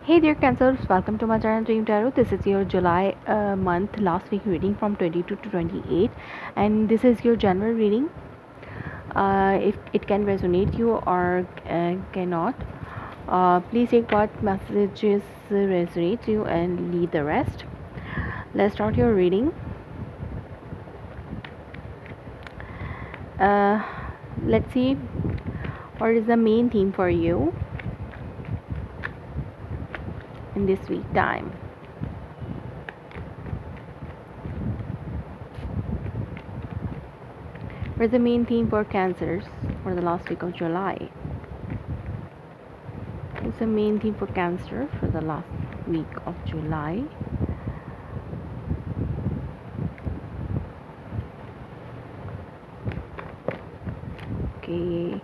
Hey dear Cancers, welcome to my channel Dream Tarot. This is your July month last week reading from 22 to 28, and this is your general reading. If it can resonate you or cannot, please take what messages resonate you and leave the rest. Let's start your reading. Let's see what is the main theme for you in this week time. What is the main theme for Cancers for the last week of July? It's the main theme for Cancer for the last week of July. Okay.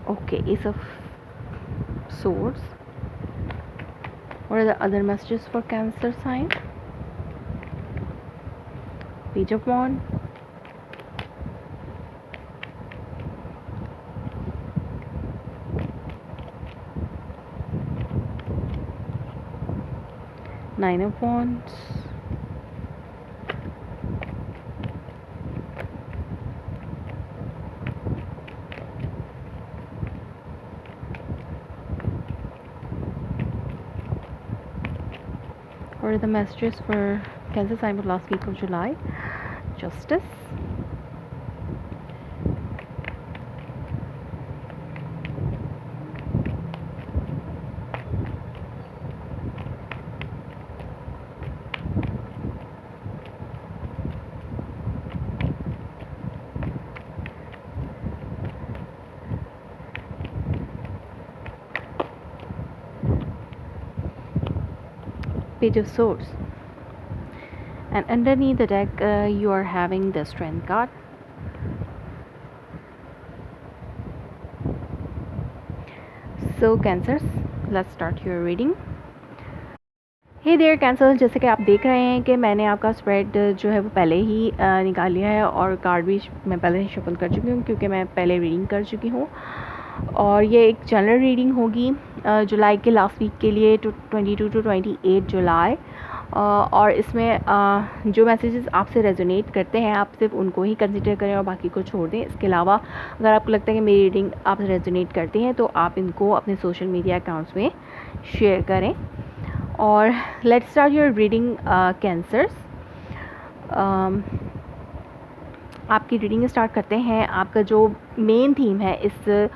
Okay, Ace of Swords. What are the other messages for Cancer sign? Page of Wands. Nine of Wands. What are the messages for Cancer sign for last week of July? Justice. Page of Swords. And underneath the deck, you are having the Strength card. So Cancers, let's start your reading. Hey there Cancer, जैसे कि आप देख रहे हैं कि मैंने आपका spread जो है वो पहले ही निकाल लिया है और कार्ड भी मैं पहले ही शफल कर चुकी हूँ क्योंकि मैं पहले रीडिंग कर चुकी हूँ। और ये एक जनरल रीडिंग होगी जुलाई के लास्ट वीक के लिए 22 टू 28 जुलाई। और इसमें जो मैसेजेस आपसे रेजोनेट करते हैं आप सिर्फ उनको ही कंसिडर करें और बाकी को छोड़ दें। इसके अलावा अगर आपको लगता है कि मेरी रीडिंग आपसे रेजोनेट करती हैं तो आप इनको अपने सोशल मीडिया अकाउंट्स में शेयर करें। और let's start your reading cancers. आपकी रीडिंग स्टार्ट करते हैं। आपका जो मेन थीम है इस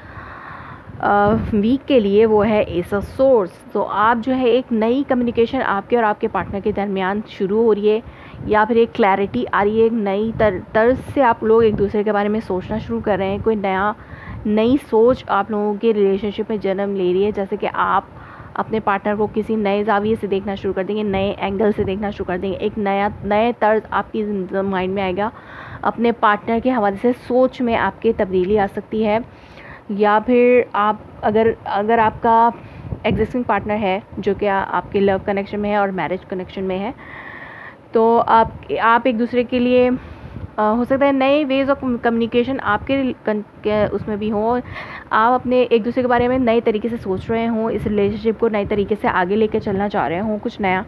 वीक के लिए वो है एस ऑफ सोर्स। तो आप जो है एक नई कम्युनिकेशन आपके और आपके पार्टनर के दरमियान शुरू हो रही है या फिर एक क्लैरिटी आ रही है, एक नई तर्ज से आप लोग एक दूसरे के बारे में सोचना शुरू कर रहे हैं। कोई नई सोच आप लोगों के रिलेशनशिप में जन्म ले रही है, जैसे कि आप अपने पार्टनर को किसी नए जाविये से देखना शुरू कर देंगे, नए एंगल से देखना शुरू कर देंगे। एक नए तर्ज आपकी माइंड में आएगा। अपने पार्टनर के हवाले से सोच में आपके तब्दीली आ सकती है। या फिर आप अगर आपका एग्जिस्टिंग पार्टनर है जो कि आपके लव कनेक्शन में है और मैरिज कनेक्शन में है, तो आप एक दूसरे के लिए हो सकता है नए वेज ऑफ कम्युनिकेशन आपके उसमें भी हो। आप अपने एक दूसरे के बारे में नए तरीके से सोच रहे हों, इस रिलेशनशिप को नए तरीके से आगे लेकर चलना चाह रहे हों, कुछ नया।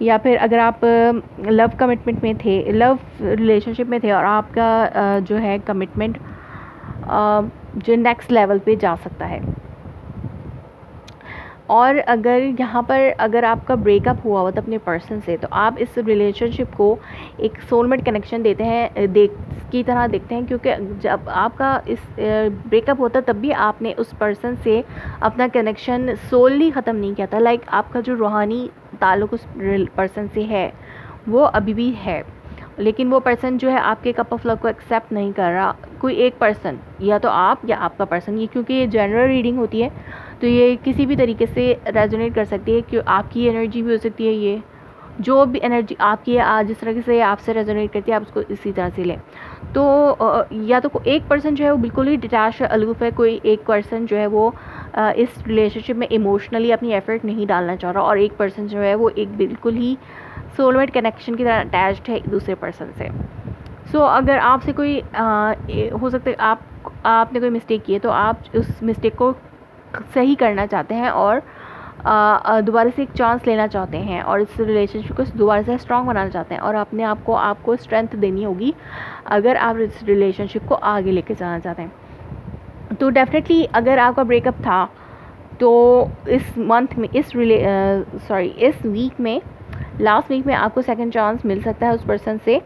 या फिर अगर आप लव कमिटमेंट में थे, लव रिलेशनशिप में थे और आपका जो है कमिटमेंट जो नेक्स्ट लेवल पे जा सकता है। और अगर आपका ब्रेकअप हुआ हो तो अपने पर्सन से, तो आप इस रिलेशनशिप को एक सोलमेट कनेक्शन की तरह देखते हैं, क्योंकि जब आपका इस ब्रेकअप होता तब भी आपने उस पर्सन से अपना कनेक्शन सोलली ख़त्म नहीं किया था। लाइक आपका जो रूहानी ताल्लुक़ उस पर्सन से है वो अभी भी है, लेकिन वो पर्सन जो है आपके कप ऑफ लव को एक्सेप्ट नहीं कर रहा। कोई एक पर्सन, या तो आप या आपका पर्सन, ये क्योंकि ये जनरल रीडिंग होती है तो ये किसी भी तरीके से रेजोनेट कर सकती है, कि आपकी एनर्जी भी हो सकती है। ये जो भी एनर्जी आपकी है, जिस तरह से आपसे रेजोनेट करती है आप उसको इसी तरह से लें। तो या तो एक पर्सन जो है वो बिल्कुल ही डिटैच है, अलूफ है, कोई एक पर्सन जो है वो इस रिलेशनशिप में इमोशनली अपनी एफर्ट नहीं डालना चाह रहा, और एक पर्सन जो है वो एक बिल्कुल ही सोलमेट कनेक्शन की तरह अटैच्ड है दूसरे पर्सन से। सो अगर आपसे कोई हो सकता है आपने कोई मिस्टेक की है, तो आप उस मिस्टेक को सही करना चाहते हैं और दोबारा से एक चांस लेना चाहते हैं और इस रिलेशनशिप को दोबारा से स्ट्रॉन्ग बनाना चाहते हैं, और अपने आप को आपको स्ट्रेंथ देनी होगी अगर आप इस रिलेशनशिप को आगे लेके जाना चाहते हैं। तो डेफिनेटली अगर आपका ब्रेकअप था तो इस मंथ में इस वीक में, लास्ट वीक में आपको सेकंड चांस मिल सकता है उस पर्सन से,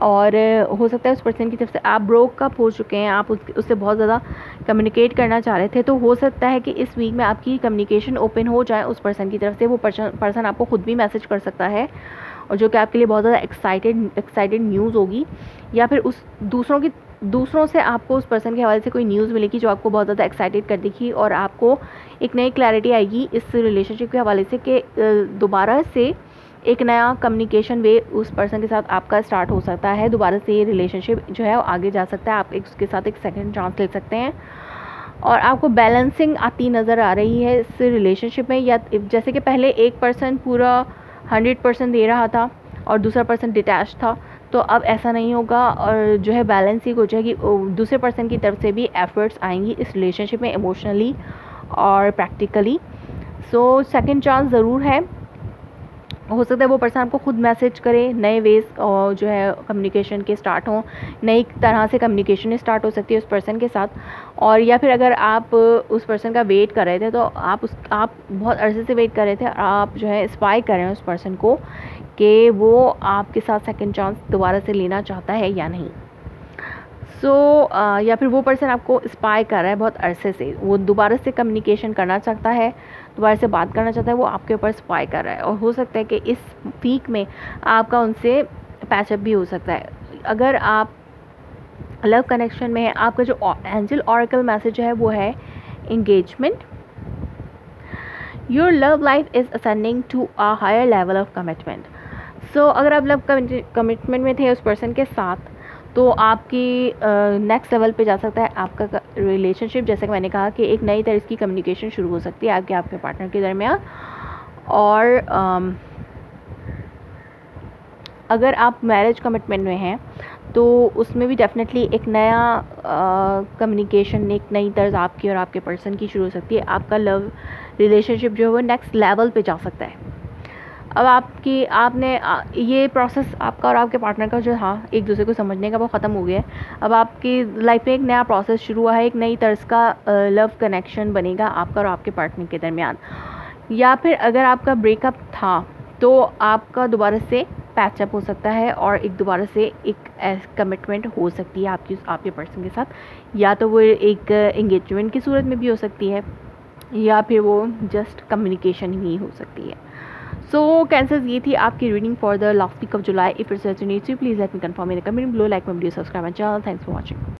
और हो सकता है उस पर्सन की तरफ से आप ब्रोकअप हो चुके हैं, आप उससे बहुत ज़्यादा कम्युनिकेट करना चाह रहे थे, तो हो सकता है कि इस वीक में आपकी कम्युनिकेशन ओपन हो जाए उस पर्सन की तरफ से। वो पर्सन आपको खुद भी मैसेज कर सकता है, और जो कि आपके लिए बहुत ज़्यादा एक्साइटेड न्यूज़ होगी, या फिर उस दूसरों से आपको उस पर्सन के हवाले से कोई न्यूज़ मिलेगी जो आपको बहुत ज़्यादा एक्साइटेड कर देगी, और आपको एक नई क्लैरिटी आएगी इस रिलेशनशिप के हवाले से कि दोबारा से एक नया कम्युनिकेशन वे उस पर्सन के साथ आपका स्टार्ट हो सकता है। दोबारा से ये रिलेशनशिप जो है वो आगे जा सकता है, आप उसके साथ एक सेकंड चांस ले सकते हैं, और आपको बैलेंसिंग आती नज़र आ रही है इस रिलेशनशिप में। या जैसे कि पहले एक पर्सन पूरा 100% दे रहा था और दूसरा पर्सन डिटैच था, तो अब ऐसा नहीं होगा, और जो है बैलेंसिंग हो जाएगी, दूसरे पर्सन की तरफ से भी एफर्ट्स आएंगी इस रिलेशनशिप में इमोशनली और प्रैक्टिकली। सो सेकंड चांस ज़रूर है। हो सकता है वो पर्सन आपको खुद मैसेज करे, नए वेज जो है कम्युनिकेशन के स्टार्ट हों, नई तरह से कम्युनिकेशन स्टार्ट हो सकती है उस पर्सन के साथ। और या फिर अगर आप उस पर्सन का वेट कर रहे थे, तो आप बहुत अरसे से वेट कर रहे थे, और आप जो है स्पाई कर रहे हैं उस पर्सन को कि वो आपके साथ सेकंड चांस दोबारा से लेना चाहता है या नहीं। या फिर वो पर्सन आपको स्पाई कर रहा है बहुत अरसे से, वो दोबारा से कम्युनिकेशन करना चाहता है, दोबारा से बात करना चाहता है, वो आपके ऊपर स्पाई कर रहा है, और हो सकता है कि इस वीक में आपका उनसे पैचअप भी हो सकता है। अगर आप लव कनेक्शन में है, आपका जो एंजल ऑरेकल मैसेज है वो है engagement. Your love life is ascending to a higher level of commitment. अगर आप लव कमिटमेंट में थे उस पर्सन के साथ, तो आपकी नेक्स्ट लेवल पे जा सकता है आपका रिलेशनशिप। जैसे कि मैंने कहा कि एक नई तरह की कम्युनिकेशन शुरू हो सकती है आपके पार्टनर के दरमियान, और अगर आप मैरिज कमिटमेंट में हैं तो उसमें भी डेफिनेटली एक नया कम्युनिकेशन, एक नई तर्ज आपकी और आपके पर्सन की शुरू हो सकती है। आपका लव रिलेशनशिप जो है वो नेक्स्ट लेवल पे जा सकता है। अब आपने ये प्रोसेस आपका और आपके पार्टनर का जो था एक दूसरे को समझने का वो ख़त्म हो गया है। अब आपकी लाइफ में एक नया प्रोसेस शुरू हुआ है, एक नई तर्ज का लव कनेक्शन बनेगा आपका और आपके पार्टनर के दरमियान। या फिर अगर आपका ब्रेकअप था तो आपका दोबारा से पैचअप हो सकता है, और एक दोबारा से एक कमिटमेंट हो सकती है आपके पर्सन के साथ, या तो वो एक एंगेजमेंट की सूरत में भी हो सकती है, या फिर वो जस्ट कम्युनिकेशन ही हो सकती है। सो कैंसर्स, ये थी आपकी reading for the last week of July. If it's resonates you, please let me confirm in the comment below, like my video, subscribe my channel. Thanks for watching.